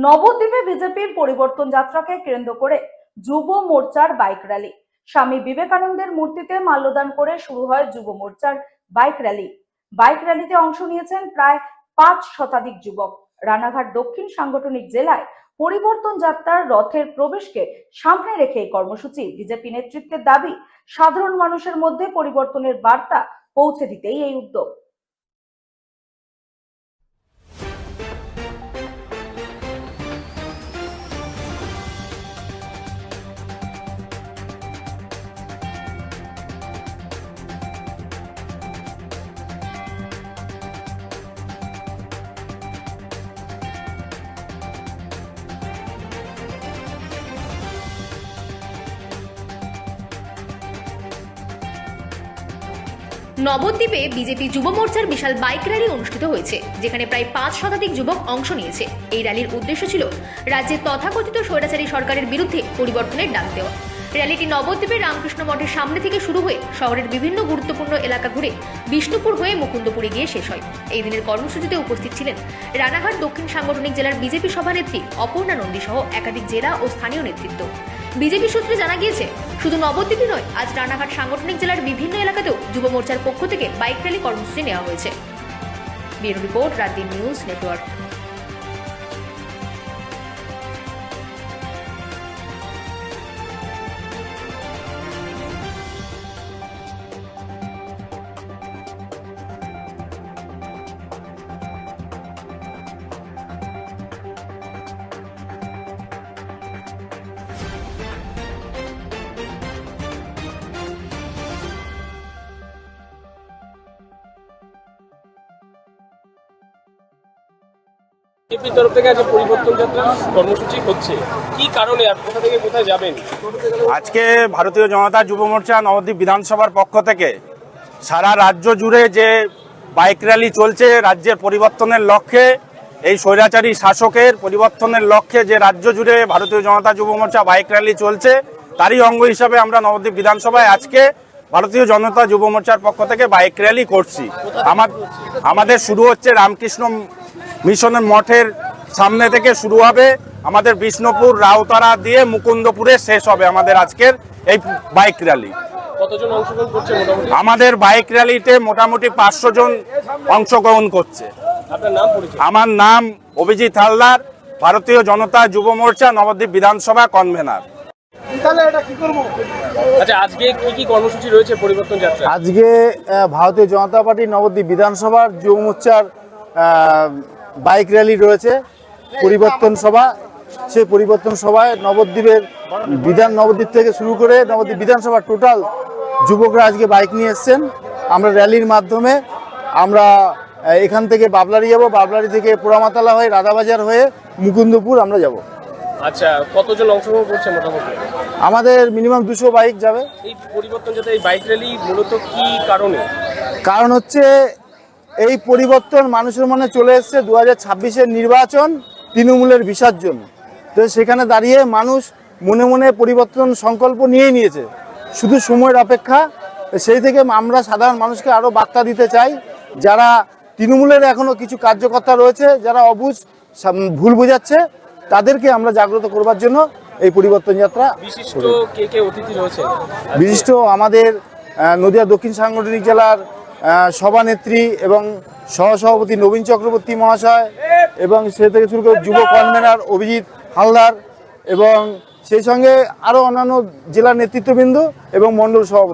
নবদ্বীপে বিজেপির পরিবর্তন যাত্রাকে কেন্দ্র করে যুব মোর্চার বাইক র্যালি। স্বামী বিবেকানন্দের মূর্তিতে মাল্যদান করে শুরু হয় যুব মোর্চার বাইক র্যালি। বাইক র্যালিতে অংশ নিয়েছেন প্রায় 5 শতাধিক যুবক। রানাঘাট দক্ষিণ সাংগঠনিক জেলায় পরিবর্তন যাত্রার রথের প্রবেশকে সামনে রেখে এই কর্মসূচি। বিজেপি নেতৃত্বের দাবি, সাধারণ মানুষের মধ্যে পরিবর্তনের বার্তা পৌঁছে দিতেই এই উদ্যোগ। নবদ্বীপে বিজেপি যুব মোর্চার বিশাল বাইক র্যালি অনুষ্ঠিত হয়েছে, যেখানে প্রায় 5 শতাধিক যুবক অংশ নিয়েছে। এই র্যালির উদ্দেশ্য ছিল রাজ্যের তথাকথিত স্বৈরাচারী সরকারের বিরুদ্ধে পরিবর্তনের ডাক দেওয়া। র্যালিটি নবদ্বীপের রামকৃষ্ণ মঠের সামনে থেকে শুরু হয়ে শহরের বিভিন্ন গুরুত্বপূর্ণ এলাকা ঘুরে বিষ্ণুপুর হয়ে মুকুন্দপুরে গিয়ে শেষ হয়। এই দিনের কর্মসূচিতে উপস্থিত ছিলেন রানাঘাট দক্ষিণ সাংগঠনিক জেলার বিজেপি সভানেত্রী অপর্ণা নন্দী সহ একাধিক জেলা ও স্থানীয় নেতৃত্ব। বিজেপি সূত্রে জানা গিয়েছে, শুধু নবদ্বীপই নয়, আজ রানাঘাট সাংগঠনিক জেলার বিভিন্ন এলাকাতেও যুব মোর্চার পক্ষ থেকে বাইক র্যালি কর্মসূচি নেওয়া হয়েছে। Bureau report, রাতদিন news network. বিজেপির তরফ থেকে আজ পরিবর্তন যাত্রা কর্মসূচি হচ্ছে, কি কারণে আর কোথা থেকে কোথায় যাবেন? আজকে ভারতীয় জনতা যুব মোর্চা নবদ্বীপ বিধানসভার পক্ষ থেকে সারা রাজ্য জুড়ে যে বাইক র্যালি চলছে, রাজ্যের পরিবর্তনের লক্ষ্যে, এই স্বৈরাচারী শাসকের পরিবর্তনের লক্ষ্যে যে রাজ্য জুড়ে ভারতীয় জনতা যুব মোর্চা বাইক র্যালি চলছে, তারই অঙ্গ হিসাবে আমরা নবদ্বীপ বিধানসভায় আজকে ভারতীয় জনতা যুব মোর্চার পক্ষ থেকে বাইক র্যালি করছি। আমাদের শুরু হচ্ছে রামকৃষ্ণ মিশনের মঠের সামনে থেকে শুরু হবে, আমাদের বিষ্ণুপুর রাউতারা দিয়ে মুকুন্দপুরে শেষ হবে আমাদের আজকের এই বাইক র্যালি। কতজন অংশগ্রহণ করছে মোটামুটি? আমাদের বাইক র্যালিতে মোটামুটি 500 জন অংশগ্রহণ করছে। আপনার নাম পরিচয়? আমার নাম অভিজিৎ হালদার, ভারতীয় জনতা যুব মোর্চা নবদ্বীপ বিধানসভা কনভেনার। আচ্ছা, আজকে কি কি কর্মসূচি রয়েছে পরিবর্তন যাত্রা? আজকে ভারতীয় জনতা পার্টি নবদ্বীপ বিধানসভার যুব মোর্চার বাইক র্যালি রয়েছে, পরিবর্তন সভা। সেই পরিবর্তন সভায় নবদ্বীপ থেকে শুরু করে নবদ্বীপ বিধানসভার টোটাল যুবকরা আজকে বাইক নিয়ে এসছেন। আমরা র্যালির মাধ্যমে আমরা এখান থেকে বাবলারি যাব, বাবলারি থেকে পোড়ামাতলা হয়ে রাধাবাজার হয়ে মুকুন্দপুর আমরা যাব। আচ্ছা, কতজন অংশগ্রহণ করছে মোটামুটি? আমাদের মিনিমাম 200 বাইক যাবে। এই পরিবর্তন যাত্রা, এই বাইক র্যালি মূলত কি কারণে? কারণ হচ্ছে এই পরিবর্তন মানুষের মনে চলে এসছে 2026-এর নির্বাচন, তৃণমূলের বিসর্জন। তো সেখানে দাঁড়িয়ে মানুষ মনে মনে পরিবর্তন সংকল্প নিয়েই নিয়েছে, শুধু সময়ের অপেক্ষা। সেই থেকে আমরা সাধারণ মানুষকে আরও বার্তা দিতে চাই, যারা তৃণমূলের এখনও কিছু কার্যকর্তা রয়েছে যারা অবুঝ ভুল বোঝাচ্ছে, তাদেরকে আমরা জাগ্রত করবার জন্য এই পরিবর্তন যাত্রা। বিশিষ্ট কে কে অতিথি রয়েছে? বিশিষ্ট আমাদের নদিয়া দক্ষিণ সাংগঠনিক জেলার সভানেত্রী এবং সহসভাপতি নবীন চক্রবর্তী মহাশয়, এবং সে থেকে শুরু করে যুব কনভেনার অভিজিৎ হালদার, এবং সেই সঙ্গে আরও অন্যান্য জেলার নেতৃত্ববৃন্দ এবং মণ্ডল সভাপতি।